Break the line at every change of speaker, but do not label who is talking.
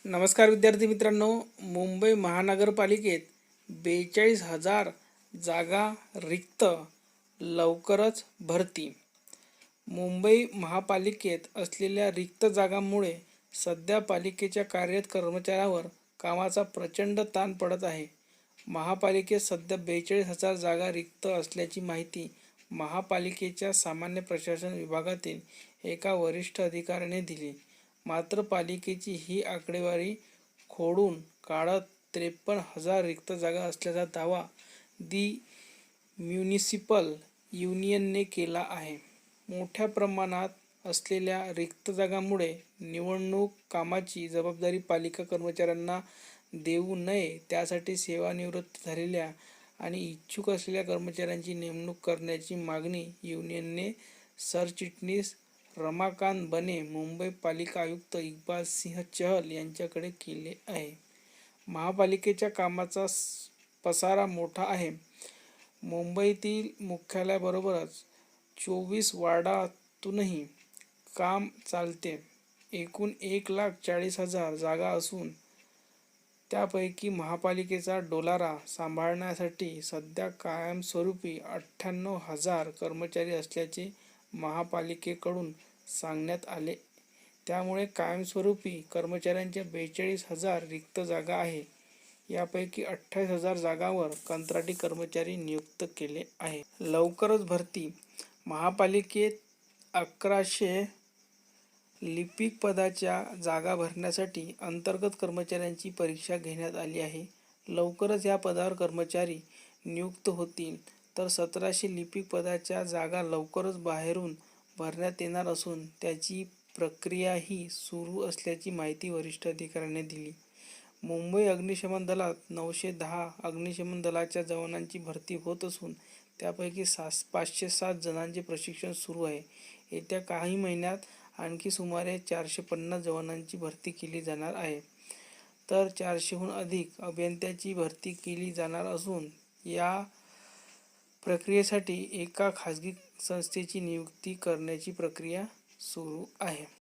नमस्कार विद्यार्थी मित्रांनो, मुंबई महानगरपालिकेत 42,000 जागा रिक्त, लवकरच भरती. मुंबई महापालिकेत असलेल्या रिक्त जागांमुळे सध्या पालिकेच्या कार्यरत कर्मचाऱ्यांवर कामाचा प्रचंड ताण पडत आहे. महापालिकेत सध्या 42,000 जागा रिक्त असल्याची माहिती महापालिकेच्या सामान्य प्रशासन विभागातील एका वरिष्ठ अधिकाऱ्याने दिली. मात्र पालिकेची ही आकडेवारी खोडून काढत 53,000 रिक्त जागा असल्याचा दावा दि म्युनिसिपल युनियनने केला आहे. मोठ्या प्रमाणात असलेल्या रिक्त जागांमुळे निवडणूक कामाची जबाबदारी पालिका कर्मचाऱ्यांना देऊ नये, त्यासाठी सेवानिवृत्त झालेल्या आणि इच्छुक असलेल्या कर्मचाऱ्यांची नेमणूक करण्याची मागणी युनियनने सरचिटणीस रमाकांत बने, मुंबई पालिका आयुक्त इक्बाल सिंह चहल यांच्याकडे केले आहे. महापालिकेच्या कामाचा पसारा मोठा आहे. मुंबईतील मुख्यालयाबरोबरच 24 वॉर्डातूनही काम चालते. एकूण 1,40,000 जागा असून त्यापैकी महापालिकेचा डोलारा सांभाळण्यासाठी सध्या कायमस्वरूपी 98,000 कर्मचारी असल्याचे महापालिकेकडून सांगण्यात आले. त्यामुळे कायमस्वरूपी कर्मचाऱ्यांच्या 42,000 रिक्त जागा आहे. यापैकी 28,000 जागांवर कंत्राटी कर्मचारी नियुक्त केले आहे. लवकरच भरती. महापालिकेत 1,100 लिपिक पदाच्या जागा भरण्यासाठी अंतर्गत कर्मचाऱ्यांची परीक्षा घेण्यात आली आहे. लवकरच या पदावर कर्मचारी नियुक्त होतील. तर 1,700 लिपिक पदाच्या जागा लवकरच बाहेरून भरण्यात येणार असून त्याची प्रक्रियाही सुरू असल्याची माहिती वरिष्ठ अधिकाऱ्याने दिली. मुंबई अग्निशमन दलात 910 अग्निशमन दलाच्या जवानांची भरती होत असून त्यापैकी 507 जणांचे प्रशिक्षण सुरू आहे. येत्या काही महिन्यात आणखी सुमारे 450 जवानांची भरती केली जाणार आहे. तर 400हून अधिक अभियंत्यांची भरती केली जाणार असून या प्रक्रियेसाठी एका खासगी संस्थेची नियुक्ती करण्याची प्रक्रिया सुरू आहे.